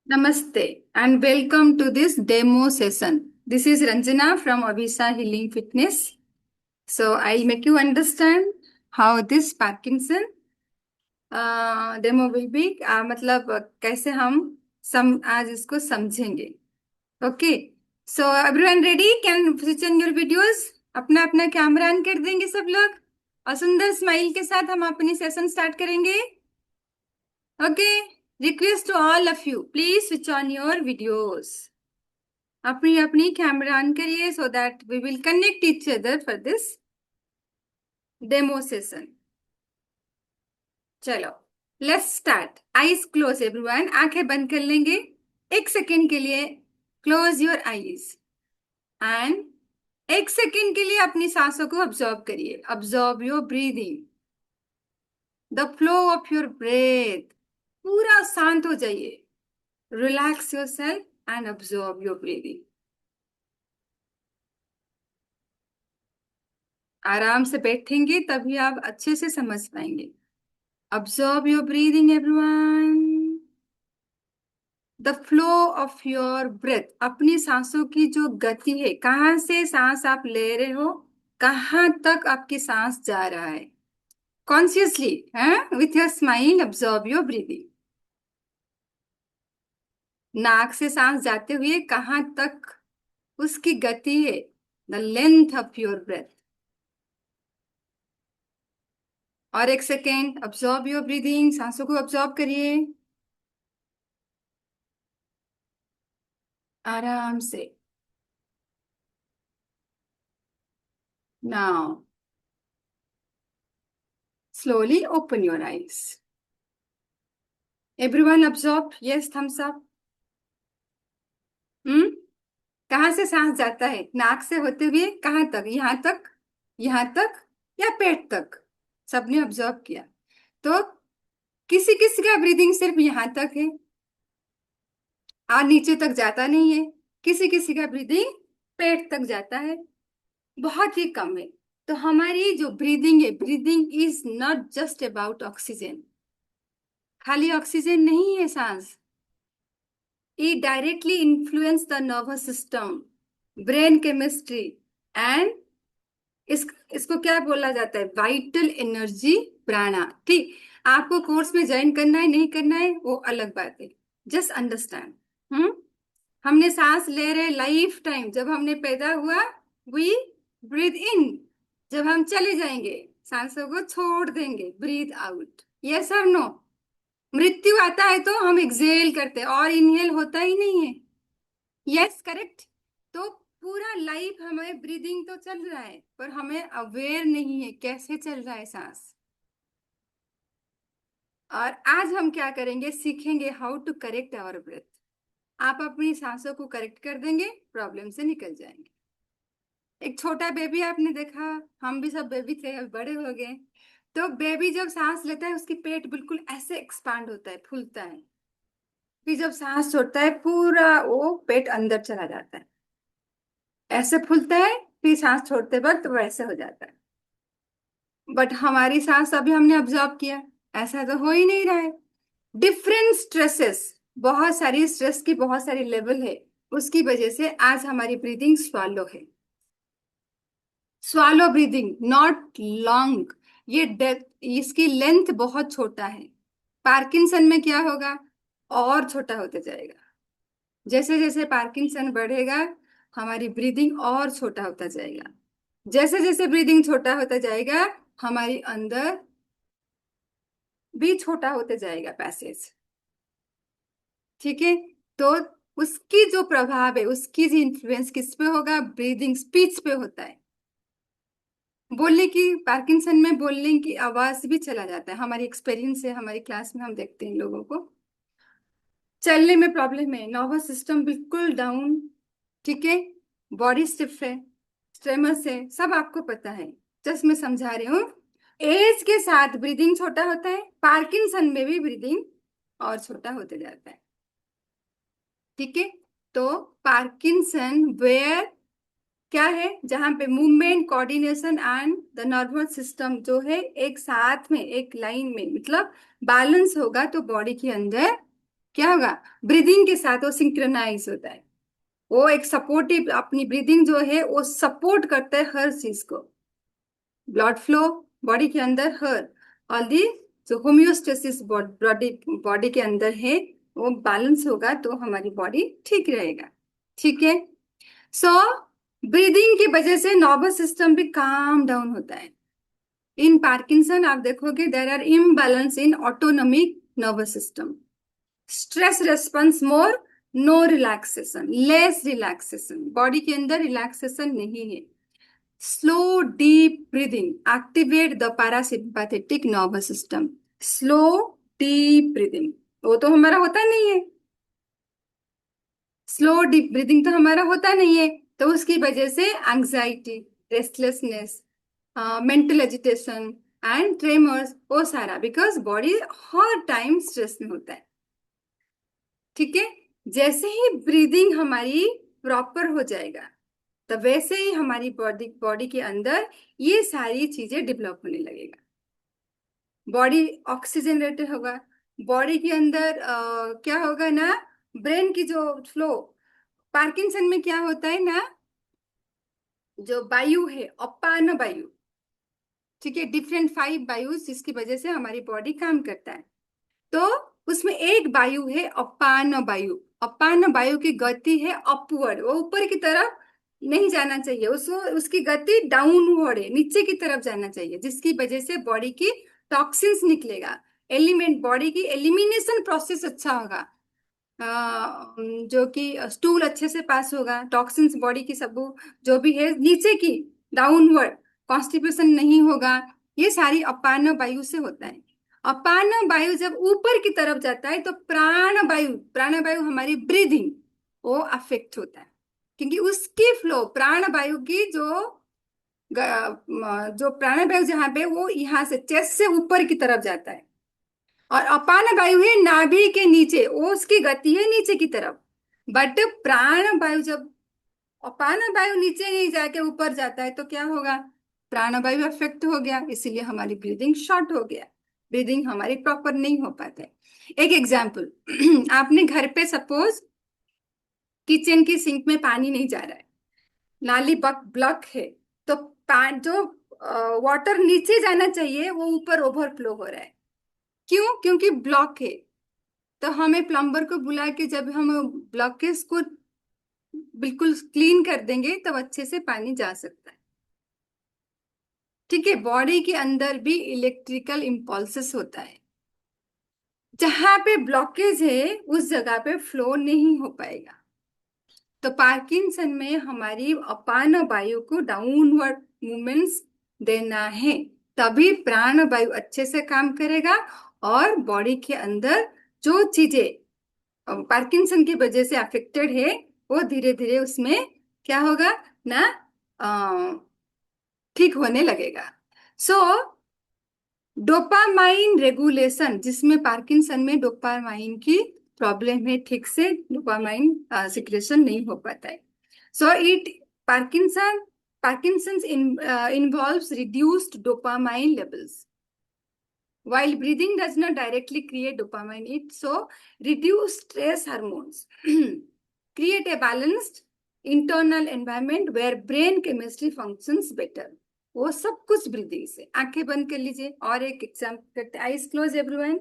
Namaste and welcome to this demo session. This is Ranjana from Abhisa Healing Fitness. So I'll make you understand how this Parkinson demo will be मतलब कैसे हम आज इसको समझेंगे. Okay. So everyone ready? Can switch on your videos. अपना अपना camera on कर देंगे सब लोग और सुंदर स्माइल के साथ हम अपनी सेशन स्टार्ट करेंगे. Okay. Request to all of you, please switch on your videos. अपनी अपनी कैमरा ऑन करिए so that we will connect each other for this demo session. चलो let's start. Eyes close everyone. आंखें बंद कर लेंगे एक सेकेंड के लिए. क्लोज योर आईज एंड एक सेकेंड के लिए अपनी सांसों को ऑब्जर्व करिए. Observe your breathing, the flow of your breath. पूरा शांत हो जाइए. Relax yourself and observe your breathing. आराम से बैठेंगे तभी आप अच्छे से समझ पाएंगे. Observe your breathing everyone. The flow of your breath. अपनी सांसों की जो गति है, कहाँ से सांस आप ले रहे हो, कहाँ तक आपकी सांस जा रहा है. Consciously with your smile observe your breathing. नाक से सांस जाते हुए कहाँ तक उसकी गति है, the length of your breath. और एक सेकेंड ऑब्जर्व योर ब्रीदिंग. सांसों को ऑब्जर्व करिए आराम से. Now slowly open your eyes. Everyone observe. Yes, thumbs up. हम्म. कहाँ से सांस जाता है? नाक से होते हुए कहाँ तक? यहाँ तक, यहाँ तक या पेट तक? सबने ऑब्जर्व किया. तो किसी किसी का ब्रीदिंग सिर्फ यहाँ तक है और नीचे तक जाता नहीं है. किसी किसी का ब्रीदिंग पेट तक जाता है, बहुत ही कम है. तो हमारी जो ब्रीदिंग है, breathing is not just about oxygen. खाली ऑक्सीजन नहीं है सांस. It directly influence the nervous system, brain chemistry and इसको क्या बोला जाता है? वाइटल एनर्जी प्राणा. ठीक. आपको कोर्स में ज्वाइन करना है नहीं करना है वो अलग बात है. Just understand. हमने सांस ले रहे लाइफ टाइम. जब हमने पैदा हुआ वी ब्रीथ इन. जब हम चले जाएंगे सांसों को छोड़ देंगे, ब्रीथ आउट. यस और नो? मृत्यु आता है तो हम एक्सेल करते हैं और इनहेल होता ही नहीं है. Yes, correct. तो पूरा लाइफ हमें ब्रीदिंग तो चल रहा है पर हमें अवेयर नहीं है कैसे चल रहा है सांस. और आज हम क्या करेंगे, सीखेंगे how to correct our breath. आप अपनी सांसों को करेक्ट कर देंगे, प्रॉब्लम से निकल जाएंगे. एक छोटा बेबी आपने देखा, हम भी सब बेबी थे, अब बड़े हो गए. तो बेबी जब सांस लेता है उसकी पेट बिल्कुल ऐसे एक्सपांड होता है, फूलता है. फिर जब सांस छोड़ता है पूरा वो पेट अंदर चला जाता है, ऐसे फूलता है. फिर सांस छोड़ते वक्त वैसे हो जाता है. बट हमारी सांस अभी हमने ऑब्जर्व किया ऐसा तो हो ही नहीं रहा है. डिफरेंट स्ट्रेसेस, बहुत सारी स्ट्रेस की बहुत सारी लेवल है. उसकी वजह से आज हमारी ब्रीदिंग स्वालो है. Swallow breathing, not long. ये डेथ, इसकी लेंथ बहुत छोटा है. पार्किंसन में क्या होगा, और छोटा होते जाएगा. जैसे जैसे पार्किंसन बढ़ेगा हमारी ब्रीदिंग और छोटा होता जाएगा. जैसे जैसे ब्रीदिंग छोटा होता जाएगा हमारी अंदर भी छोटा होते जाएगा पैसेज. ठीक है. तो उसकी जो प्रभाव है, उसकी जो इन्फ्लुएंस किस पे होगा, ब्रीदिंग स्पीच पे होता है. बोलने की, पार्किंसन में बोलने की आवाज भी चला जाता है. हमारी एक्सपीरियंस है, हमारी क्लास में हम देखते हैं लोगों को चलने में प्रॉब्लम है, नर्वस सिस्टम बिल्कुल डाउन. ठीक है. बॉडी स्टिफ है, स्ट्रेमर्स है, सब आपको पता है. जस्ट मैं समझा रही हूँ. एज के साथ ब्रीदिंग छोटा होता है, पार्किंसन में भी ब्रीदिंग और छोटा होते जाता है. ठीक है. तो पार्किंसन वेयर क्या है, जहां पे movement, coordination and the nervous system जो है एक साथ में एक लाइन में, मतलब बैलेंस होगा तो बॉडी के अंदर क्या होगा, ब्रीदिंग के साथ वो सिंक्रोनाइज होता है। वो एक सपोर्टिव, अपनी ब्रीदिंग जो है वो सपोर्ट करता है हर चीज को, ब्लड फ्लो बॉडी के अंदर, हर ऑल दी जो होम्योस्टेसिस बॉडी बॉडी के अंदर है वो बैलेंस होगा तो हमारी बॉडी ठीक रहेगा। ठीक है। सो ब्रीदिंग की वजह से नर्वस सिस्टम भी काम डाउन होता है। इन पार्किंसन आप देखोगे there are imbalance in autonomic nervous system, stress response more, no relaxation, less relaxation, body के अंदर रिलैक्सेशन नहीं है। Slow deep breathing activate the parasympathetic nervous system. Slow deep breathing वो तो हमारा होता नहीं है, स्लो डीप ब्रीदिंग तो हमारा होता नहीं है, तो उसकी वजह से anxiety, restlessness, mental agitation and tremors, वो सारा because body her time stress में होता है। ठीक है। जैसे ही ब्रीदिंग हमारी प्रॉपर हो जाएगा तो वैसे ही हमारी बॉडी बॉडी के अंदर ये सारी चीजें डेवलप होने लगेगा, बॉडी ऑक्सीजनेटेड होगा, बॉडी के अंदर क्या होगा ना, ब्रेन की जो फ्लो, पार्किंसन में क्या होता है ना, जो वायु है अपान वायु, ठीक है, डिफरेंट 5 वायु जिसकी वजह से हमारी बॉडी काम करता है। तो उसमें एक वायु है अपान वायु, अपान वायु की गति है अपवर्ड, वो ऊपर की तरफ नहीं जाना चाहिए, उसको उसकी गति डाउनवर्ड है, नीचे की तरफ जाना चाहिए, जिसकी वजह से बॉडी की टॉक्सिन्स निकलेगा, एलिमेंट बॉडी की एलिमिनेशन प्रोसेस अच्छा होगा, जो कि स्टूल अच्छे से पास होगा, टॉक्सिन्स बॉडी की सब जो भी है नीचे की डाउनवर्ड, कॉन्स्टिपेशन नहीं होगा, ये सारी अपान वायु से होता है। अपान वायु जब ऊपर की तरफ जाता है तो प्राण वायु, प्राण वायु हमारी ब्रीदिंग, वो अफेक्ट होता है, क्योंकि उसकी फ्लो प्राण वायु की जो प्राण वायु जहाँ पे वो यहाँ से चेस्ट से ऊपर की तरफ जाता है, और अपान वायु है नाभि के नीचे, वो उसकी गति है नीचे की तरफ। बट प्राण वायु जब अपान वायु नीचे नहीं जाके ऊपर जाता है तो क्या होगा, प्राण वायु अफेक्ट हो गया, इसीलिए हमारी ब्रीदिंग शॉर्ट हो गया, ब्रीदिंग हमारी प्रॉपर नहीं हो पाता है। एक एग्जाम्पल आपने घर पे सपोज किचन की सिंक में पानी नहीं जा रहा है, नाली बक ब्लॉक है, तो जो वाटर नीचे जाना चाहिए वो ऊपर ओवरफ्लो हो रहा है, क्यों, क्योंकि ब्लॉक है। तो हमें प्लम्बर को बुला के जब हम ब्लॉकेज को बिल्कुल क्लीन कर देंगे तब अच्छे से पानी जा सकता है। ठीक है। बॉडी के अंदर भी इलेक्ट्रिकल इम्पल्सेस होता है, जहां पे ब्लॉकेज है उस जगह पे फ्लो नहीं हो पाएगा। तो पार्किंसन में हमारी अपान वायु को डाउनवर्ड मूवमेंट्स देना है, तभी प्राण वायु अच्छे से काम करेगा, और बॉडी के अंदर जो चीजें पार्किंसन की वजह से अफेक्टेड है वो धीरे धीरे उसमें क्या होगा ना, ठीक होने लगेगा। सो डोपामाइन रेगुलेशन, जिसमें पार्किंसन में डोपामाइन की प्रॉब्लम है, ठीक से डोपामाइन सिक्रेशन नहीं हो पाता है। So it Parkinson Parkinson's involves reduced dopamine levels. While breathing does not directly create dopamine, it so reduce stress hormones, create a balanced internal environment where brain chemistry functions better. वो सब कुछ breathing से। आंखें बंद कर लीजिए और एक एग्जाम करते, eyes close everyone,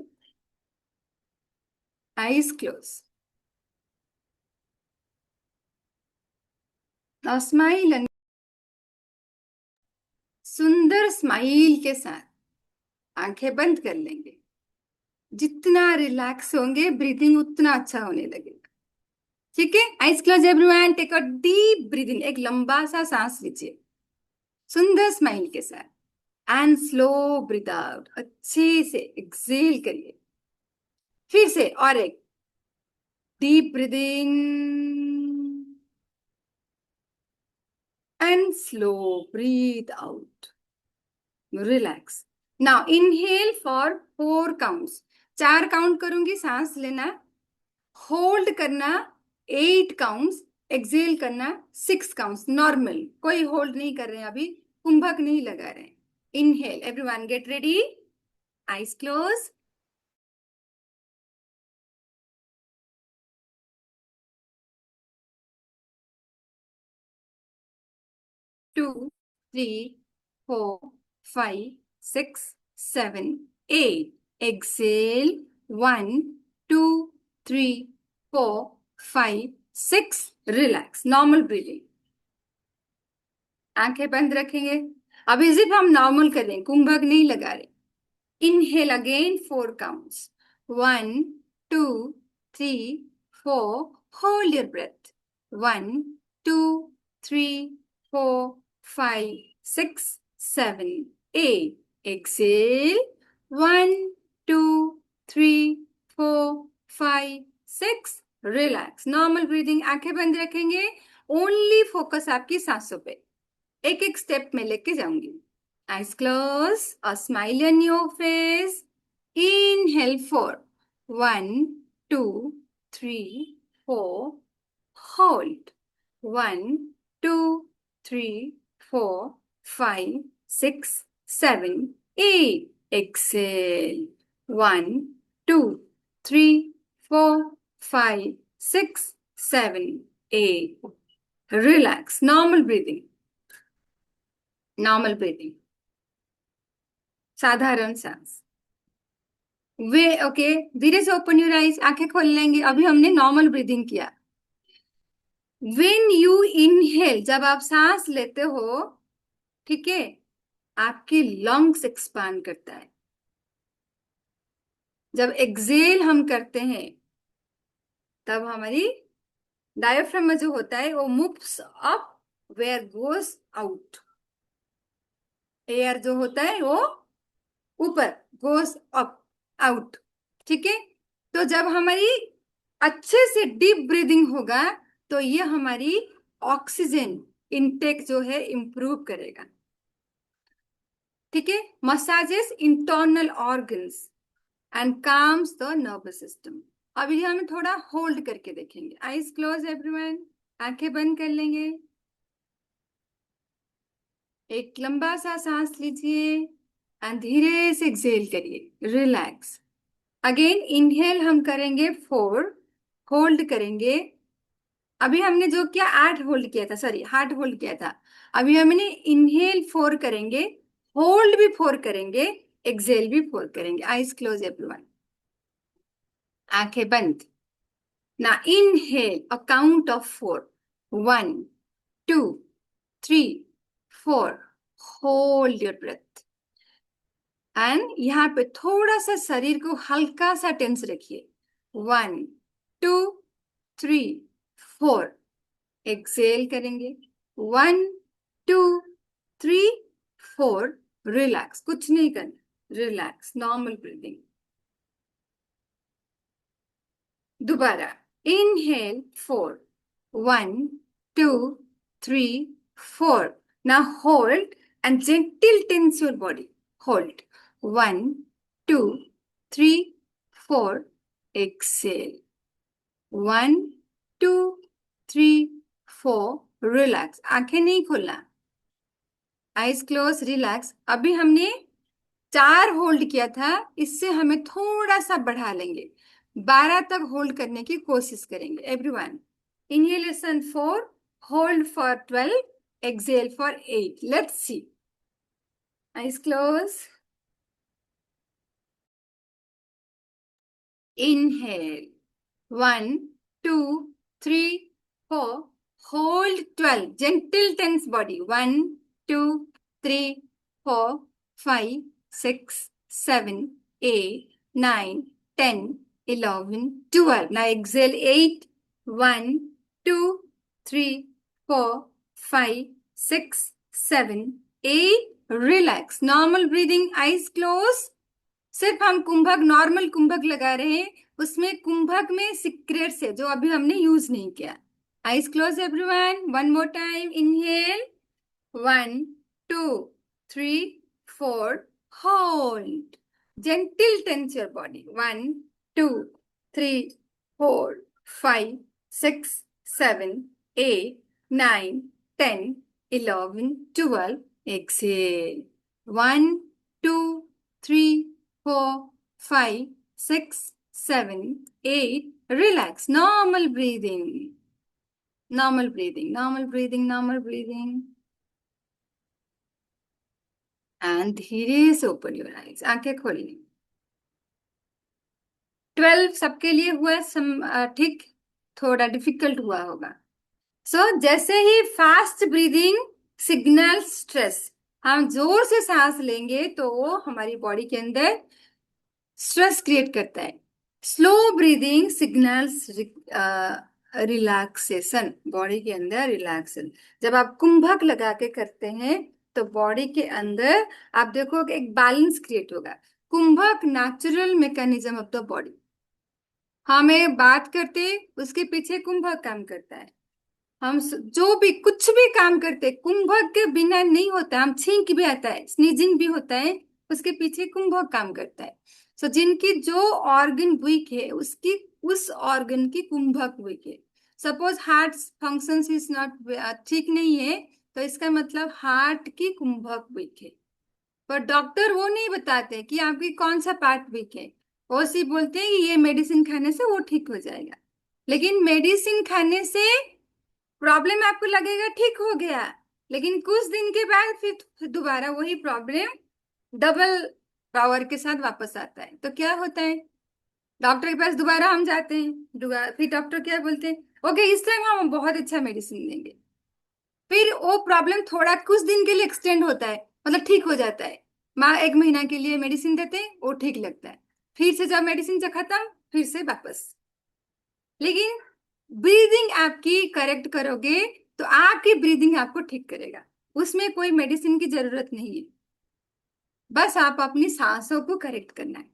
eyes close, और स्माइल, सुंदर स्माइल के साथ आंखें बंद कर लेंगे। जितना रिलैक्स होंगे ब्रीदिंग उतना अच्छा होने लगेगा। ठीक है। Eyes close everyone, take a deep breathing, एक लंबा सा सांस लीजिए सुंदर स्माइल के साथ, एंड स्लो ब्रीथ आउट, अच्छे से एक्सेल करिए। फिर से और एक deep breathing and slow breath out, relax. Now inhale for 4 counts, 4 count करूंगी, सांस लेना, होल्ड करना 8 काउंट्स, एक्सेल करना 6 काउंट्स, नॉर्मल, कोई होल्ड नहीं कर रहे हैं अभी, कुंभक नहीं लगा रहे हैं। Inhale, everyone get ready, eyes close, 2, 3, 4, 5, 6, 7, 8. Exhale. 1, 2, 3, 4, 5, 6. Relax. Normal breathing. आंखें बंद रखेंगे. अब इस हम नॉर्मल कर रहे हैं, कुंभक नहीं लगा रहे. Inhale again, 4 counts. 1, 2, 3, 4. Hold your breath. 1, 2, 3, 4, 5, 6, 7, 8. Exhale. 1, 2, 3, 4, 5, 6. Relax. Normal breathing. आंखें बंद रखेंगे. Only focus आपकी सांसों पे. एक एक स्टेप में लेके जाऊंगी. Eyes closed, a smile on your face. Inhale 4. 1, 2, 3, 4. Hold. 1, 2, 3, 4, 5, 6, 7, 8. Exhale. 1, 2, 3, 4, 5, 6, 7, 8. Relax. Normal breathing. Normal breathing. साधारण सांस. Way okay. धीरे से ओपन योर आईज. आंखें खोल लेंगे. अभी हमने नॉर्मल ब्रीदिंग किया. व्हेन यू इनहेल, जब आप सांस लेते हो, ठीक है, आपके लंग्स एक्सपांड करता है. जब एक्सेल हम करते हैं तब हमारी डायफ्राम में जो होता है वो moves up where goes out. Air जो होता है वो ऊपर गोस अप आउट. ठीक है. तो जब हमारी अच्छे से डीप ब्रीदिंग होगा तो ये हमारी ऑक्सीजन इनटेक जो है इंप्रूव करेगा. ठीक है. Massages internal organs and calms the nervous system. अभी हम थोड़ा होल्ड करके देखेंगे. Eyes close everyone. आंखें बंद कर लेंगे. एक लंबा सा सांस लीजिए एंड धीरे से एक्सेल करिए. रिलैक्स. अगेन इनहेल हम करेंगे 4. होल्ड करेंगे. अभी हमने जो किया 8 होल्ड किया था, सॉरी 8 होल्ड किया था. अभी हमने इनहेल 4 करेंगे, होल्ड भी 4 करेंगे, एक्सेल भी 4 करेंगे. Eyes close everyone. आंखें बंद. ना inhale a count of 4. 1, 2, 3, 4. Hold your breath. And यहाँ पे थोड़ा सा शरीर को हल्का सा टेंस रखिए. 1, 2, 3, 4. एक्सेल करेंगे. 1, 2, 3, 4. रिलैक्स. कुछ नहीं करना. रिलैक्स. Normal breathing. दोबारा. Inhale 4. 1, 2, 3, 4. Now hold and gentle tense your body. Hold. 1, 2, 3, 4. Exhale. 1, 2, 3, 4. Relax. आंखें नहीं खोलना. Eyes close. रिलैक्स. अभी हमने 4 होल्ड किया था, इससे हमें थोड़ा सा बढ़ा लेंगे. 12 तक होल्ड करने की कोशिश करेंगे. Everyone. Inhalation 4, hold for 12, exhale for 8. Let's see. Eyes close. Inhale. 1, 2, 3, 4. Hold 12. Gentle tense body. 1, 2, 3, 4, 5, 6, 7, 8, 9, 10, 11, 12. Now exhale 8. 1, 2, 3, 4, 5, 6, 7, 8. Relax. Normal breathing. Eyes closed. सिर्फ हम कुंभक, नॉर्मल कुंभक लगा रहे हैं. उसमें कुंभक में सीक्रेट्स है जो अभी हमने यूज नहीं किया. Eyes close everyone. One more time. Inhale. 1, 2, 3, 4. Hold. Gentle tense your body. 1, 2, 3, 4, 5, 6, 7, 8, 9, 10, 11, 12. Exhale. 1, 2, 3, 4, 5, 6, 7, 8. Relax. Normal breathing. Normal breathing. Normal breathing. Normal breathing. And धीरे से ओपन योर आईज, आंखें खोलिए। 12 सबके लिए हुआ ठीक, थोड़ा डिफिकल्ट हुआ होगा। जैसे ही फास्ट ब्रीदिंग सिग्नल स्ट्रेस, हम जोर से सांस लेंगे तो वो हमारी बॉडी के अंदर स्ट्रेस क्रिएट करता है। Slow breathing signals relaxation, body के अंदर रिलैक्सेशन। जब आप कुंभक लगा के करते हैं तो बॉडी के अंदर आप देखोगे एक बैलेंस क्रिएट होगा। Kumbhak natural mechanism of the body, हमें बात करते उसके पीछे कुंभक काम करता है। जो भी कुछ भी काम करते कुंभक के बिना नहीं होता। हम छींक भी आता है, स्नीजिंग भी होता है, उसके पीछे कुंभक काम करता है। जिनकी जो ऑर्गन वीक है उसकी उस ऑर्गन की कुंभक वीक है। Suppose heart functions is not ठीक नहीं है, तो इसका मतलब हार्ट की कुंभक वीक है। पर डॉक्टर वो नहीं बताते कि आपकी कौन सा पार्ट वीक है, वो सिर्फ बोलते हैं कि ये मेडिसिन खाने से वो ठीक हो जाएगा। लेकिन मेडिसिन खाने से प्रॉब्लम आपको लगेगा ठीक हो गया, लेकिन कुछ दिन के बाद फिर दोबारा वही प्रॉब्लम डबल पावर के साथ वापस आता है। तो क्या होता है, डॉक्टर के पास दोबारा हम जाते हैं, फिर डॉक्टर क्या बोलते हैं, ओके इस टाइम हम बहुत अच्छा मेडिसिन देंगे। फिर वो प्रॉब्लम थोड़ा कुछ दिन के लिए एक्सटेंड होता है, मतलब ठीक हो जाता है। माँ 1 महीना के लिए मेडिसिन देते हैं, वो ठीक लगता है। फिर से जब मेडिसिन से खत्म, फिर से वापस। लेकिन ब्रीदिंग आपकी करेक्ट करोगे तो आपकी ब्रीदिंग आपको ठीक करेगा, उसमें कोई मेडिसिन की जरूरत नहीं है। बस आप अपनी सांसों को करेक्ट करना है,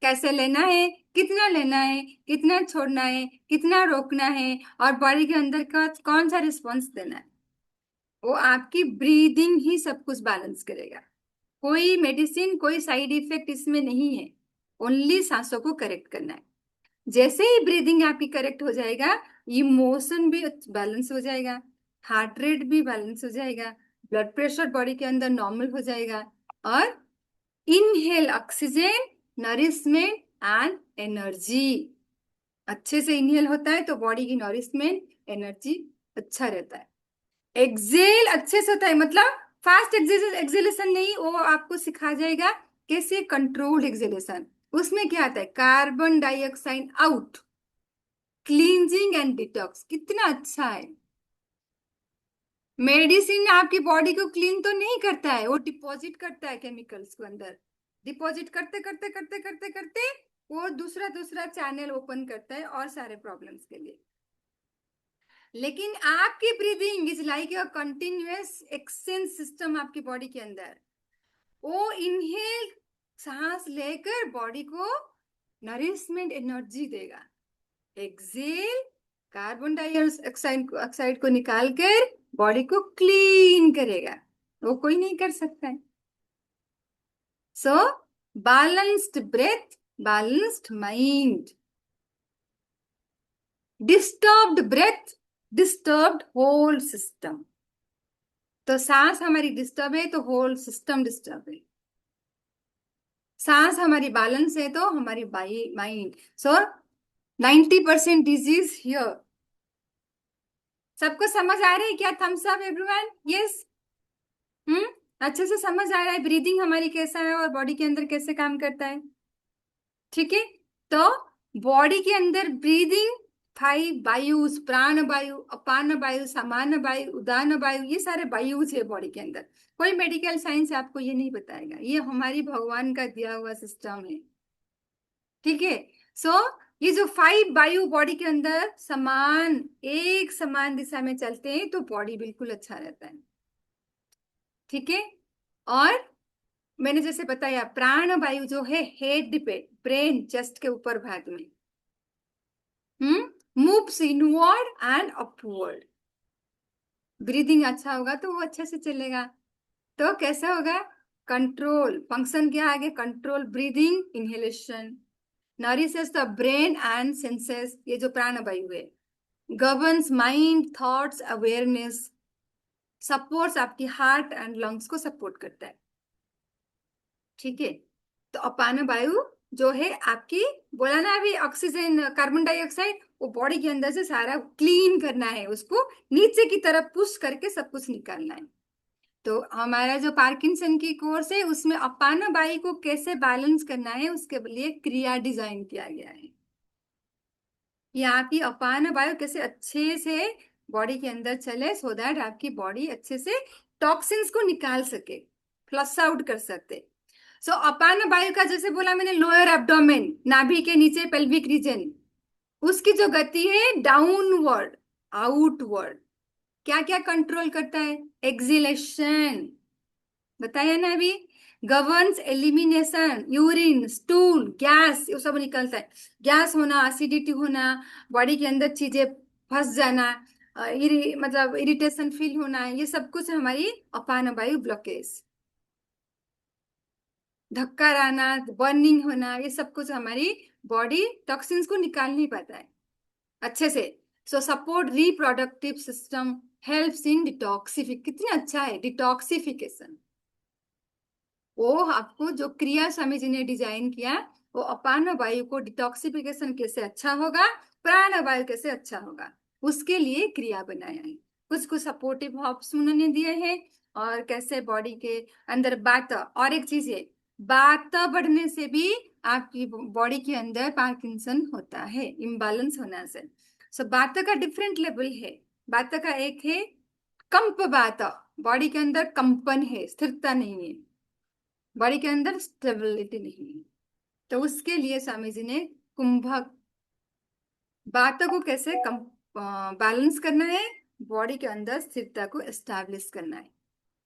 कैसे लेना है, कितना लेना है, कितना छोड़ना है, कितना रोकना है, और बॉडी के अंदर का कौन सा रिस्पॉन्स देना है। वो आपकी ब्रीदिंग ही सब कुछ बैलेंस करेगा। कोई मेडिसिन कोई साइड इफेक्ट इसमें नहीं है, ओनली सांसों को करेक्ट करना है। जैसे ही ब्रीदिंग आपकी करेक्ट हो जाएगा, इमोशन भी बैलेंस हो जाएगा, हार्ट रेट भी बैलेंस हो जाएगा, ब्लड प्रेशर बॉडी के अंदर नॉर्मल हो जाएगा, और inhale oxygen, nourishment and energy. अच्छे से इनहेल होता है तो बॉडी की नरिशमेंट एनर्जी अच्छा रहता है। एक्सेल अच्छे से होता है, मतलब फास्ट एक्सेलेशन नहीं, वो आपको सिखा जाएगा कैसे कंट्रोल्ड एक्सेलेशन। उसमें क्या आता है, carbon dioxide out, cleansing and detox, कितना अच्छा है। मेडिसिन आपकी बॉडी को क्लीन तो नहीं करता है, वो डिपॉजिट करता है केमिकल्स को अंदर। डिपॉजिट करते करते करते करते करते वो दूसरा दूसरा चैनल ओपन करता है और सारे प्रॉब्लम्स के लिए। लेकिन आपकी breathing is like a continuous exchange system आपकी बॉडी के अंदर। वो इनहेल सांस लेकर बॉडी को नरिशमेंट एनर्जी देगा, एक्सेल कार्बन डाइऑक्साइड को निकालकर बॉडी को क्लीन करेगा। वो कोई नहीं कर सकता है। So balanced breath, balanced mind. Disturbed breath, disturbed whole system. तो सांस हमारी डिस्टर्ब है तो होल सिस्टम डिस्टर्ब है। सांस हमारी बैलेंस है तो हमारी माइंड। So 90% disease here. सबको समझ आ रही है क्या? Thumbs up everyone, yes. Hmm, अच्छे से समझ आ रहा है ब्रीदिंग हमारी कैसा है और बॉडी के अंदर कैसे काम करता है। ठीक है, तो बॉडी के अंदर ब्रीदिंग 5 वायुस, प्राण वायु, अपान वायु, समान वायु, उदान वायु, ये सारे वायुस है बॉडी के अंदर। कोई मेडिकल साइंस आपको ये नहीं बताएगा, ये हमारी भगवान का दिया हुआ सिस्टम है। ठीक है, सो ये जो 5 वायु बॉडी के अंदर समान, एक समान दिशा में चलते हैं तो बॉडी बिल्कुल अच्छा रहता है। ठीक है, और मैंने जैसे बताया प्राण वायु जो है हेड पे, ब्रेन चेस्ट के ऊपर भाग में, moves inward and upward. Breathing अच्छा होगा तो वो अच्छे से चलेगा। तो कैसा होगा, कंट्रोल फंक्शन क्या आगे, control breathing inhalation, nourishes the brain and senses, ये जो प्राण वायु है, governs mind thoughts awareness, supports आपकी हार्ट एंड लंग्स को सपोर्ट करता है। ठीक है, तो अपान वायु जो है आपकी, बोला ना अभी ऑक्सीजन कार्बन डाइऑक्साइड, वो बॉडी के अंदर से सारा क्लीन करना है, उसको नीचे की तरफ पुश करके सब कुछ निकालना है। तो हमारा जो पार्किंसन की कोर्स है उसमें अपाना बाई को कैसे बैलेंस करना है उसके लिए क्रिया डिजाइन किया गया है। ये आपकी अपान वायु कैसे अच्छे से बॉडी के अंदर चले सो दैट आपकी बॉडी अच्छे से टॉक्सिन्स को निकाल सके, फ्लश आउट कर सकते। सो अपान वायु का जैसे बोला मैंने लोअर एब्डोमेन, नाभि के नीचे पेल्विक रीजन, उसकी जो गति है डाउनवर्ड, आउटवर्ड, क्या क्या कंट्रोल करता है? एक्सिलेशन, बताया ना अभी। Governs elimination, urine, stool, gas, ये सब निकलता है। गैस होना, एसिडिटी होना, बॉडी के अंदर चीजें फंस जाना, मतलब इरिटेशन फील होना, ये सब कुछ हमारी अपान वायु ब्लॉकेज। धक्का रहना, बर्निंग होना, ये सब कुछ हमारी बॉडी टॉक्सिन्स को निकाल नहीं पाता है अच्छे से। So support reproductive system, helps in detoxification, कितना अच्छा है डिटॉक्सिफिकेशन। वो आपको जो क्रिया स्वामी जी ने डिजाइन किया, वो अपान वायु को डिटॉक्सिफिकेशन कैसे अच्छा होगा, प्राण वायु कैसे अच्छा होगा, उसके लिए क्रिया बनाया है। कुछ कुछ सपोर्टिव हॉप्स उन्होंने दिए हैं, और कैसे बॉडी के अंदर बात, और एक चीज है, बात बढ़ने से भी आपकी बॉडी के अंदर पार्किंसन होता है, इम्बैलेंस होने से। सो बात का डिफरेंट लेवल है। बात का एक है कंप बात, बॉडी के अंदर कंपन है, स्थिरता नहीं है, बॉडी के अंदर स्टेबिलिटी नहीं है। तो उसके लिए स्वामी जी ने कुंभक बातों को कैसे कम बैलेंस करना है, बॉडी के अंदर स्थिरता को एस्टैब्लिश करना है,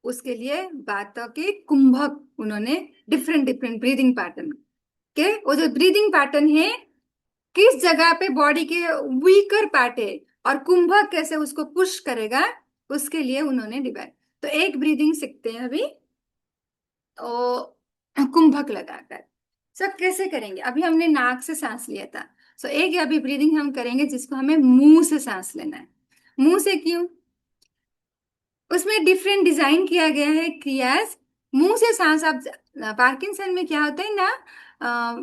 उसके लिए बातों के कुंभक उन्होंने डिफरेंट डिफरेंट ब्रीदिंग पैटर्न के, वो जो ब्रीदिंग पैटर्न है किस जगह पे बॉडी के वीकर पार्ट है, और कुंभक कैसे उसको पुश करेगा, उसके लिए उन्होंने डिवाइड। तो एक ब्रीदिंग सीखते हैं अभी, तो कुंभक लगाकर। सब कैसे करेंगे? अभी हमने नाक से सांस लिया था, सो एक अभी ब्रीदिंग हम करेंगे जिसको हमें मुंह से सांस लेना है। मुंह से क्यों? उसमें डिफरेंट डिजाइन किया गया है क्रियास। मुंह से सांस आप, पार्किंसन में क्या होता है ना,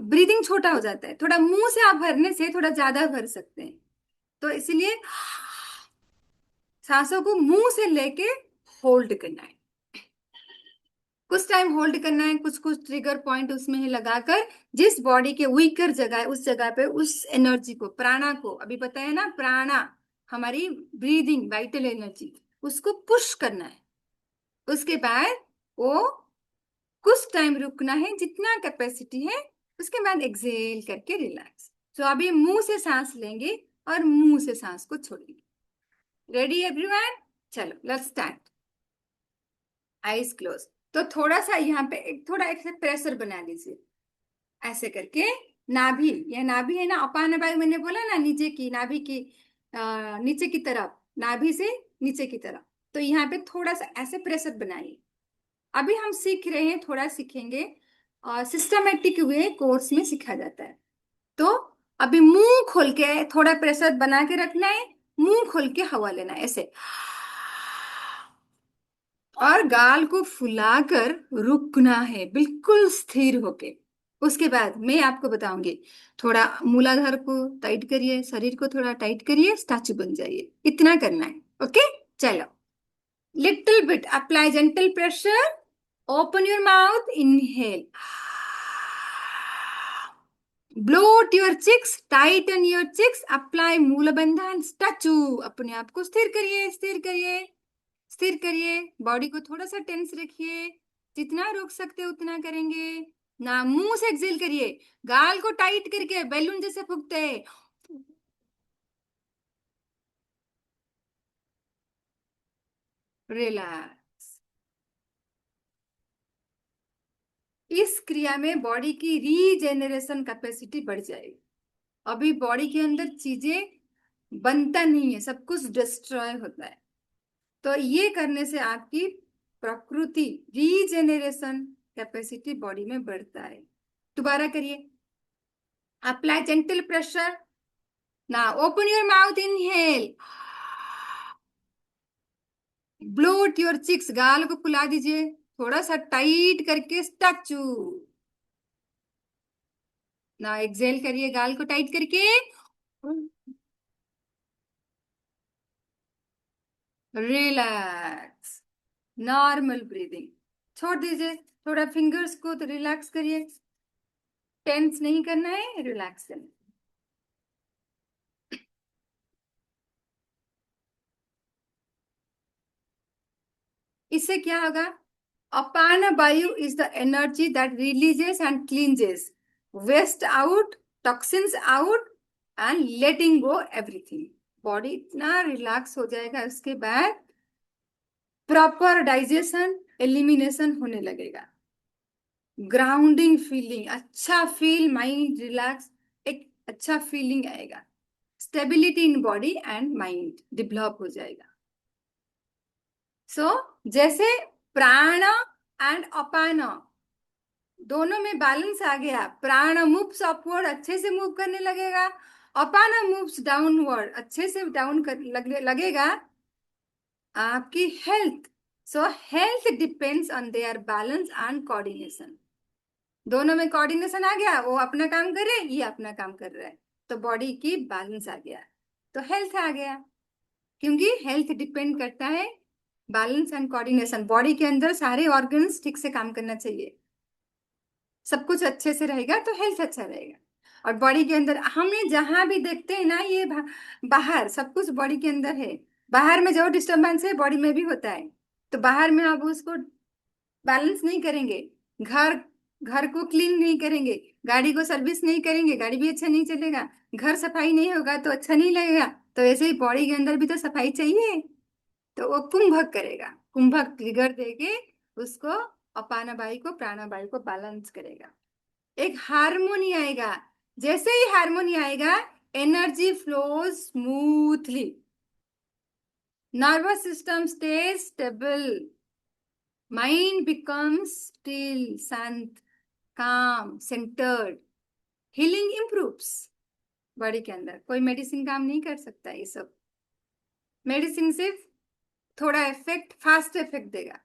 ब्रीदिंग छोटा हो जाता है, थोड़ा मुंह से आप भरने से थोड़ा ज्यादा भर सकते हैं। तो इसलिए सांसों को मुंह से लेके होल्ड करना है, कुछ टाइम होल्ड करना है, कुछ कुछ ट्रिगर पॉइंट उसमें ही लगाकर जिस बॉडी के वीकर जगह है उस जगह पे उस एनर्जी को, प्राणा को, अभी पता है ना, प्राणा हमारी ब्रीदिंग वाइटल एनर्जी, उसको पुश करना है। उसके बाद वो कुछ टाइम रुकना है जितना कैपेसिटी है, उसके बाद एक्सेल करके रिलैक्स। तो अभी मुंह से सांस लेंगे और मुंह से सांस को छोड़ेंगे। Ready everyone? चलो लेट्स स्टार्ट। Eyes close. तो थोड़ा सा यहाँ पे एक थोड़ा ऐसे प्रेशर बना लीजिए, ऐसे करके। नाभि, यह नाभि है ना, अपान वायु मैंने बोला ना, नीचे की नाभि की, नीचे की तरफ, नाभि से नीचे की तरफ। तो यहाँ पे थोड़ा सा ऐसे प्रेशर बनाइए। अभी हम सीख रहे हैं, थोड़ा सीखेंगे, और सिस्टमेटिक वे कोर्स में सिखा जाता है। तो अभी मुंह खोल के थोड़ा प्रेशर बना के रखना है, मुंह खोल के हवा लेना है ऐसे, और गाल को फुलाकर रुकना है बिल्कुल स्थिर होके। उसके बाद मैं आपको बताऊंगी, थोड़ा मूलाधार को टाइट करिए, शरीर को थोड़ा टाइट करिए, स्टैचू बन जाइए, इतना करना है। ओके, चलो। Little bit apply gentle pressure, open your mouth, inhale, bloat your cheeks, tighten your cheeks, apply moolbandhan, statue. अपने आप को स्थिर करिए, स्थिर करिए, स्थिर करिए, बॉडी को थोड़ा सा टेंस रखिए, जितना रोक सकते उतना करेंगे ना। मुंह से एक्सेल करिए, गाल को टाइट करके बैलून जैसे फूकते हैं। रिलैक्स। इस क्रिया में बॉडी की रीजेनरेशन कैपेसिटी बढ़ जाएगी। अभी बॉडी के अंदर चीजें बनता नहीं है, सब कुछ डिस्ट्रॉय होता है। तो ये करने से आपकी प्रकृति, रीजेनरेशन कैपेसिटी बॉडी में बढ़ता है। दोबारा करिए, अप्लाई जेंटल प्रेशर, ना open your mouth, inhale, bloat your cheeks, गाल को फुला दीजिए, थोड़ा सा टाइट करके स्टैचू। ना एक्सेल करिए, गाल को टाइट करके, रिलैक्स। Normal breathing. छोड़ दीजिए, थोड़ा फिंगर्स को तो रिलैक्स करिए। टेंस नहीं करना है, रिलैक्स करना है। इससे क्या होगा? Apan vayu is the energy that releases and cleanses, waste out, toxins out, and letting go everything. Body इतना रिलैक्स हो जाएगा, उसके बाद प्रॉपर डाइजेशन, एलिमिनेशन होने लगेगा। ग्राउंडिंग फीलिंग, अच्छा फील, माइंड रिलैक्स, एक अच्छा फीलिंग आएगा। Stability in body and mind develop हो जाएगा। सो जैसे प्राण एंड अपान दोनों में बैलेंस आ गया, प्राण मूव्स अपवर्ड, अच्छे से मूव करने लगेगा। अपान मूव्स डाउनवर्ड, अच्छे से डाउन कर लगेगा आपकी health. So health depends on their balance and coordination. दोनों में कोऑर्डिनेशन आ गया, वो अपना काम कर रहे हैं, ये अपना काम कर रहा है, तो बॉडी की बैलेंस आ गया, तो हेल्थ आ गया। क्योंकि हेल्थ डिपेंड करता है बैलेंस एंड कोऑर्डिनेशन। बॉडी के अंदर सारे ऑर्गन्स ठीक से काम करना चाहिए, सब कुछ अच्छे से रहेगा तो हेल्थ अच्छा रहेगा। और बॉडी के अंदर हमें जहां भी देखते हैं ना, ये बाहर सब कुछ बॉडी के अंदर है। बाहर में जो डिस्टरबेंस है बॉडी में भी होता है। तो बाहर में आप उसको बैलेंस नहीं करेंगे, घर घर को क्लीन नहीं करेंगे, गाड़ी को सर्विस नहीं करेंगे, गाड़ी भी अच्छा नहीं चलेगा। घर सफाई नहीं होगा तो अच्छा नहीं लगेगा। तो ऐसे ही बॉडी के अंदर भी तो सफाई चाहिए। तो वो कुंभक करेगा, कुंभक ट्रिगर देके उसको अपाना वायु को, प्राणा वायु को बैलेंस करेगा। एक हारमोनी आएगा। जैसे ही हारमोनी आएगा, energy flows smoothly, nervous system stage stable, mind becomes still, शांत, काम, सेंटर्ड, हीलिंग इंप्रूव्स। बॉडी के अंदर कोई मेडिसिन काम नहीं कर सकता ये सब। मेडिसिन सिर्फ थोड़ा इफेक्ट, फास्ट इफेक्ट देगा,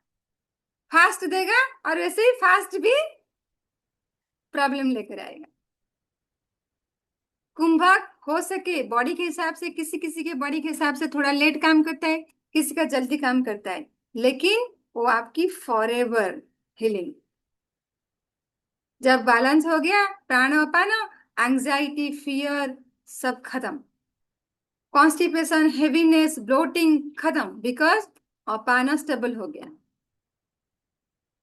फास्ट देगा, और वैसे ही फास्ट भी प्रॉब्लम लेकर आएगा। कुंभक हो सके बॉडी के हिसाब से, किसी किसी के बॉडी के हिसाब से थोड़ा लेट काम करता है, किसी का जल्दी काम करता है, लेकिन वो आपकी फॉरएवर हीलिंग। जब बैलेंस हो गया प्राण अपान, एंजाइटी, फियर सब खत्म, कॉन्स्टिपेशन, हेवीनेस, ब्लोटिंग खत्म, बिकॉज अपान स्टेबल हो गया।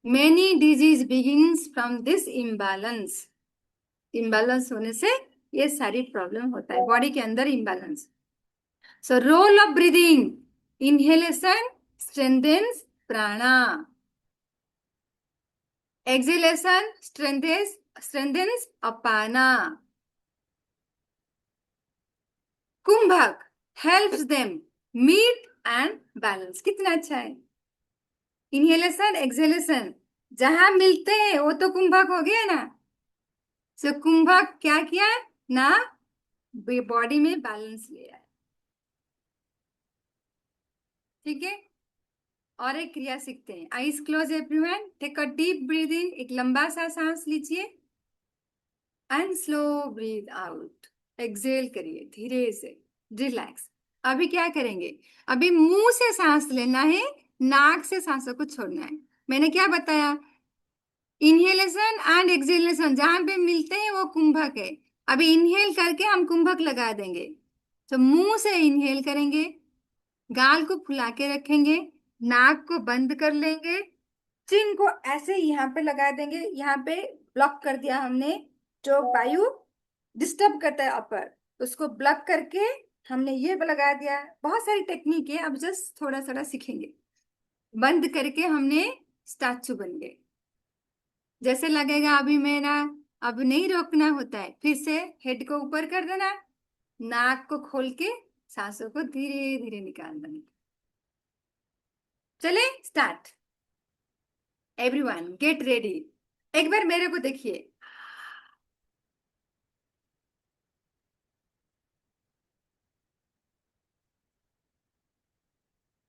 Many disease begins from this imbalance. Imbalance होने से ये सारी प्रॉब्लम होता है बॉडी के अंदर, imbalance. So role of breathing, inhalation strengthens prana, exhalation strengthens apana. Kumbhak helps them meet and balance. कितना अच्छा है! इनहेलेशन एक्सहेलेशन जहां मिलते हैं वो तो कुंभक हो गया ना। सो कुंभक क्या किया ना, बॉडी में बैलेंस ले आया। ठीक है, और एक क्रिया सीखते हैं। Eyes close everyone, take a deep breathe in, एक लंबा सा सांस लीजिए, and slow breathe out, exhale करिए धीरे से, रिलैक्स। अभी क्या करेंगे? अभी मुंह से सांस लेना है, नाक से सांसों को छोड़ना है। मैंने क्या बताया? इनहेलेशन एंड एक्सहेलेशन जहां पे मिलते हैं वो कुंभक है। अभी इनहेल करके हम कुंभक लगा देंगे। तो मुंह से इनहेल करेंगे, गाल को फुला के रखेंगे, नाक को बंद कर लेंगे, चिन को ऐसे यहाँ पे लगा देंगे, यहाँ पे ब्लॉक कर दिया हमने, जो वायु डिस्टर्ब करता है अपर, उसको ब्लॉक करके हमने ये लगा दिया। बहुत सारी टेक्निक है, अब जस्ट थोड़ा थोड़ा सीखेंगे। बंद करके हमने स्टैचू बन गए। जैसे लगेगा अभी मेरा, अब नहीं रोकना होता है, फिर से हेड को ऊपर कर देना, नाक को खोल के सांसों को धीरे धीरे निकाल देना। चले स्टार्ट, एवरीवन गेट रेडी। एक बार मेरे को देखिए,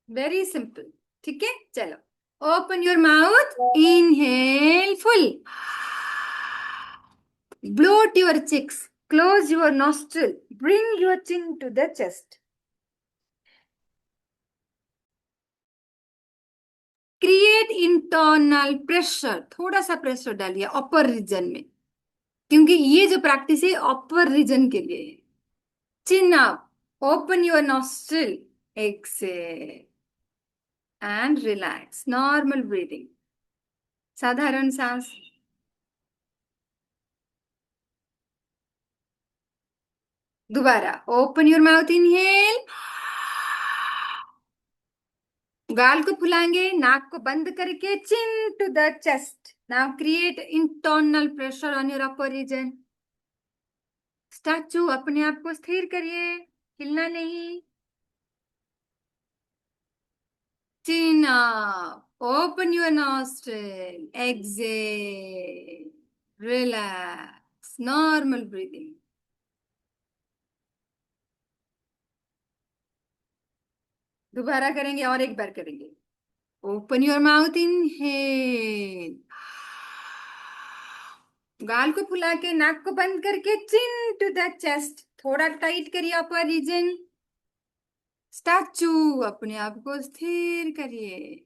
वेरी सिंपल। ठीक है, चलो open your mouth, inhale full, bloat your cheeks, close your nostril, bring your chin to the chest. Create internal pressure, थोड़ा सा प्रेशर डालिए अपर रीजन में, क्योंकि ये जो प्रैक्टिस है अपर रीजन के लिए है। Chin up, open your nostril, exhale and relax, normal breathing, साधारण सांस। दोबारा, ओपन योर माउथ, इनहेल, गाल को फुलाएंगे, नाक को बंद करके, chin to the chest. Now create internal pressure on your upper region. Statue, अपने आप को स्थिर करिए, हिलना नहीं। Chin up, open your nostril, exhale, relax, normal breathing. दोबारा करेंगे, और एक बार करेंगे। ओपन योर माउथ, इनहेल, गाल को फुला के, नाक को बंद करके, चिन टू द चेस्ट, थोड़ा टाइट करिए अपर रीजन। स्टैचू, अपने आप को स्थिर करिए।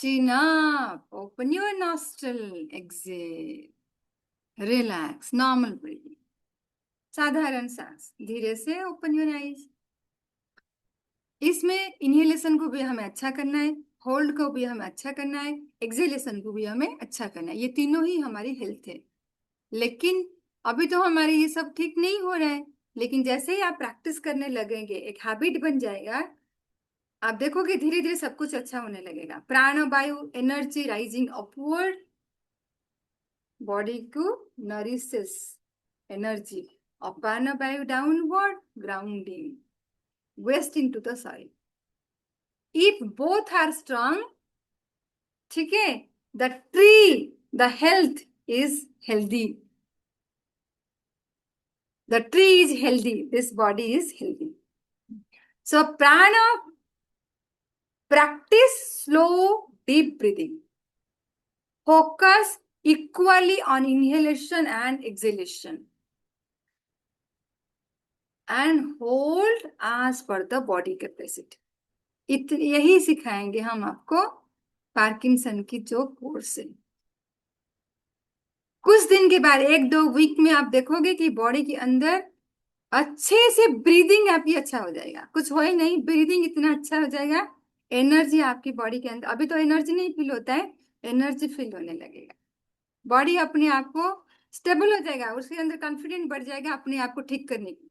Chin up, open your nostril, exhale, relax, normal breathing, साधारण सांस। धीरे से ओपन योर आईज। इसमें इनहेलेशन को भी हमें अच्छा करना है, होल्ड को भी हमें अच्छा करना है, एक्सेलेशन को भी हमें अच्छा करना है। ये तीनों ही हमारी हेल्थ है। लेकिन अभी तो हमारे ये सब ठीक नहीं हो रहा है। लेकिन जैसे ही आप प्रैक्टिस करने लगेंगे, एक हैबिट बन जाएगा, आप देखोगे धीरे धीरे सब कुछ अच्छा होने लगेगा। प्राण वायु, एनर्जी राइजिंग अपवर्ड, बॉडी को नरिशेस, एनर्जी। अपान वायु downward, grounding, waste into the soil. If both are strong, ठीक है, the tree, the health is healthy, the tree is healthy, this body is healthy. So prana, practice slow deep breathing, focus equally on inhalation and exhalation, and hold as per the body capacity. यही सिखाएंगे हम आपको Parkinson की जो course है। कुछ दिन के बाद, एक दो वीक में, आप देखोगे कि बॉडी के अंदर अच्छे से ब्रीदिंग आपकी अच्छा हो जाएगा। कुछ हो ही नहीं, ब्रीदिंग इतना अच्छा हो जाएगा। एनर्जी आपकी बॉडी के अंदर, अभी तो एनर्जी नहीं फील होता है, एनर्जी फील होने लगेगा। बॉडी अपने आप को स्टेबल हो जाएगा, उसके अंदर कॉन्फिडेंस बढ़ जाएगा अपने आप को ठीक करने की।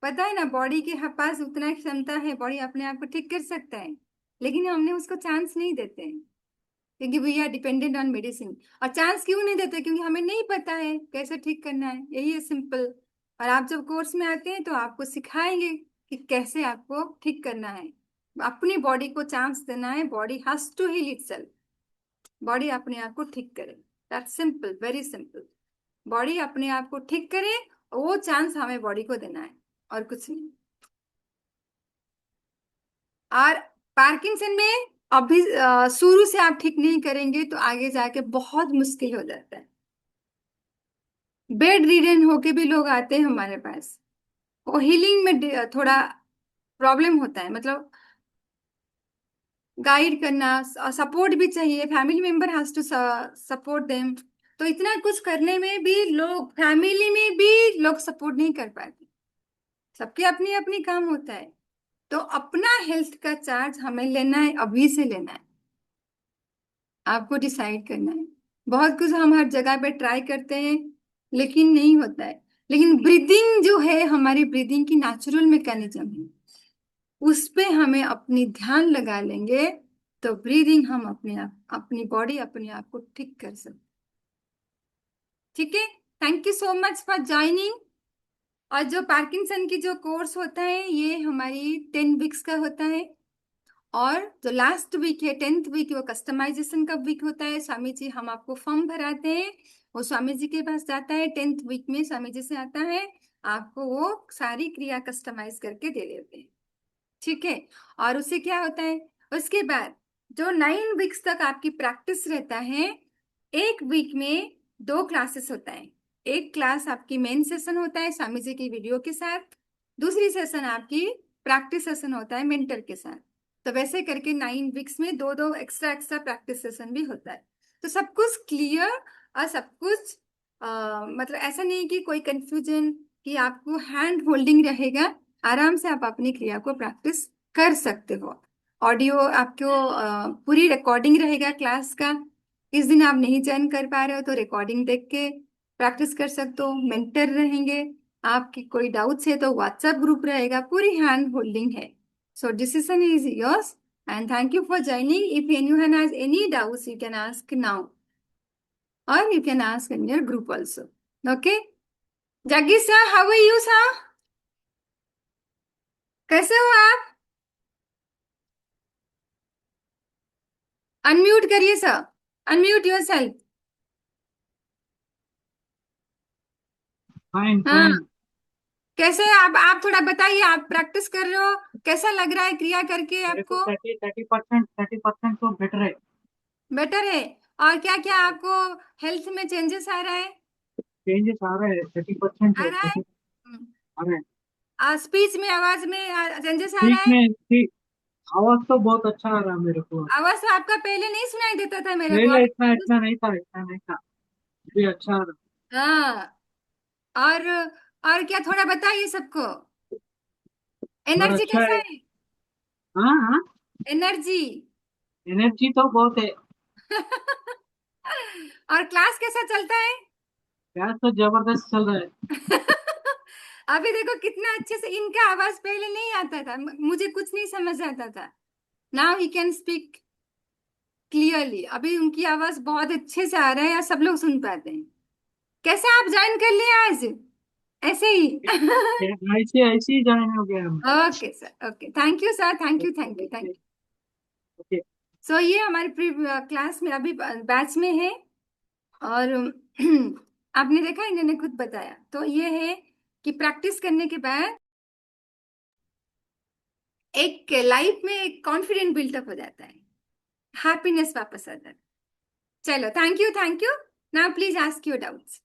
पता है ना, बॉडी के पास उतना क्षमता है, बॉडी अपने आप को ठीक कर सकता है। लेकिन हमने उसको चांस नहीं देते हैं, क्योंकि we are dependent on medicine. और चांस क्यों नहीं देते? क्योंकि हमें नहीं पता है कैसे ठीक करना है, यही है सिंपल। और आप जब कोर्स में आते हैं तो आपको सिखाएंगे कि कैसे आपको ठीक करना है। अपनी बॉडी को चांस देना है, body has to heal itself. Body अपने आप को ठीक करे, that's simple, very simple. Body अपने आप को ठीक करे, वो चांस हमें बॉडी को देना है, और कुछ नहीं। और पार्किंसन में अभी शुरू से आप ठीक नहीं करेंगे तो आगे जाके बहुत मुश्किल हो जाता है। बेड रिडन होके भी लोग आते हैं हमारे पास, वो हीलिंग में थोड़ा प्रॉब्लम होता है, मतलब गाइड करना, सपोर्ट भी चाहिए, family member has to support them. तो इतना कुछ करने में भी लोग, फैमिली में भी लोग सपोर्ट नहीं कर पाते। सबके अपनी अपनी काम होता है। तो अपना हेल्थ का चार्ज हमें लेना है, अभी से लेना है। आपको डिसाइड करना है। बहुत कुछ हम हर जगह पे ट्राई करते हैं, लेकिन नहीं होता है। लेकिन ब्रीदिंग जो है, हमारी ब्रीदिंग की नेचुरल मैकेनिज्म है, उस पे हमें अपनी ध्यान लगा लेंगे तो ब्रीदिंग हम अपने आप, अपनी बॉडी अपने आप को ठीक कर सकते। ठीक है, thank you so much for joining. और जो पार्किंसन की जो कोर्स होता है, ये हमारी 10 वीक्स का होता है। और जो लास्ट वीक है, 10th वीक, वो कस्टमाइजेशन का वीक होता है। स्वामी जी, हम आपको फॉर्म भराते हैं, वो स्वामी जी के पास जाता है, 10th वीक में स्वामी जी से आता है, आपको वो सारी क्रिया कस्टमाइज करके दे देते हैं। ठीक है, और उससे क्या होता है, उसके बाद जो 9 वीक्स तक आपकी प्रैक्टिस रहता है, एक वीक में 2 क्लासेस होता है। एक क्लास आपकी मेन सेशन होता है स्वामी जी की वीडियो के साथ, दूसरी सेशन आपकी प्रैक्टिस सेशन होता है मेंटर के साथ। तो वैसे करके 9 वीक्स में दो दो एक्स्ट्रा एक्स्ट्रा प्रैक्टिस सेशन भी होता है। तो सब कुछ क्लियर और सब कुछ मतलब ऐसा नहीं कि कोई कंफ्यूजन, कि आपको हैंड होल्डिंग रहेगा। आराम से आप अपनी क्रिया को प्रैक्टिस कर सकते हो। ऑडियो आपको पूरी रिकॉर्डिंग रहेगा क्लास का। इस दिन आप नहीं ज्वाइन कर पा रहे हो तो रिकॉर्डिंग देख के प्रैक्टिस कर सकते हो। मेंटर रहेंगे, आपकी कोई डाउट्स है तो व्हाट्सएप ग्रुप रहेगा, पूरी हैंड होल्डिंग है। So decision is yours, and thank you for joining. If anyone has any doubts, you can ask now, or you can ask in your group also. Okay? Jaggi sir, how are you sir? कैसे हो आप? Unmute करिए sir, unmute your self. Fine हाँ, fine. कैसे आप थोड़ा बताइए, आप प्रैक्टिस कर रहे हो, कैसा लग रहा है क्रिया करके मेरे को आपको? 30% तो बेटर है। बेटर है? और क्या क्या आपको हेल्थ में चेंजेस आ रहा है? चेंजेस आ रहे हैं, 30% आ है, रहा है? 30 आ रहे हैं। स्पीच में, आवाज में चेंजेस आ रहा ठीक है? में ठीक। आवाज तो बहुत अच्छा आ रहा है मेरे को। आवाज तो आपका पहले नहीं सुनाई देता था मेरे को, पहले अब इतना इतना नहीं था, इतना नहीं था। अभी अच्छा आ रहा हाँ। और और क्या, थोड़ा बताइए सबको, है और एनर्जी अच्छा कैसा है। है? हाँ हाँ। एनर्जी। एनर्जी तो बहुत है। और क्लास कैसा चलता है? प्यास तो जबरदस्त चल रहा है। अभी देखो कितना अच्छे से, इनका आवाज पहले नहीं आता था, मुझे कुछ नहीं समझ आता था। Now he can speak clearly. अभी उनकी आवाज बहुत अच्छे से आ रहा है और सब लोग सुन पाते हैं। कैसे आप ज्वाइन कर लिए आज? ऐसे ही? ऐसे ऐसे ही ज्वाइन हो गया हम। Okay sir, okay, thank you sir, thank you thank you thank okay you. Okay. So ये हमारे प्री क्लास में अभी बैच में है। और आपने देखा, इन्होंने खुद बताया, तो ये है कि प्रैक्टिस करने के बाद एक लाइफ में एक कॉन्फिडेंट बिल्टअप हो जाता है, हैप्पीनेस वापस आता है। चलो, thank you. Now please ask your doubts.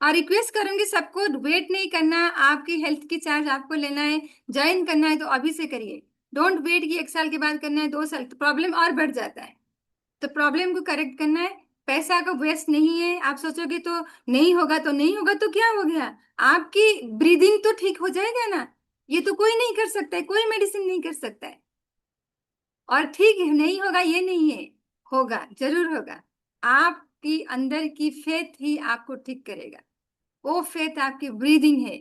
और रिक्वेस्ट करूंगी सबको, वेट नहीं करना, आपकी हेल्थ की चार्ज आपको लेना है, ज्वाइन करना है तो अभी से करिए। डोंट वेट कि 1 साल के बाद करना है, 2 साल, तो प्रॉब्लम और बढ़ जाता है। तो प्रॉब्लम को करेक्ट करना है। पैसा का वेस्ट नहीं है। आप सोचोगे तो नहीं होगा, तो नहीं होगा तो क्या हो गया, आपकी ब्रीदिंग तो ठीक हो जाएगा ना। ये तो कोई नहीं कर सकता है, कोई मेडिसिन नहीं कर सकता है। और ठीक नहीं होगा ये नहीं है, होगा, जरूर होगा। आपकी अंदर की फेथ ही आपको ठीक करेगा। वो फेथ आपकी ब्रीदिंग है।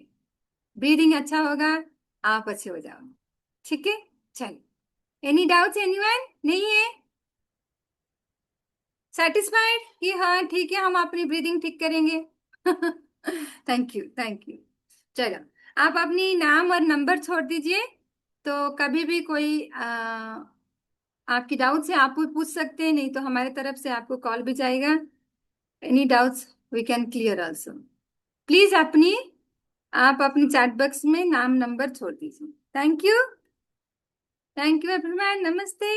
ब्रीदिंग अच्छा होगा, आप अच्छे हो जाओगे। ठीक है? चलिए, एनी डाउट्स एनीवन? नहीं है? सेटिस्फाइड कि हाँ ठीक है, हम अपनी ब्रीदिंग ठीक करेंगे? Thank you thank you. चलो, आप अपनी नाम और नंबर छोड़ दीजिए। तो कभी भी कोई आपकी डाउट्स है, आप पूछ सकते हैं, नहीं तो हमारे तरफ से आपको कॉल भी जाएगा। Any doubts we can clear also. Please आप अपनी चैट बॉक्स में नाम नंबर छोड़ दीजिए। थैंक यू एवरीवन, नमस्ते।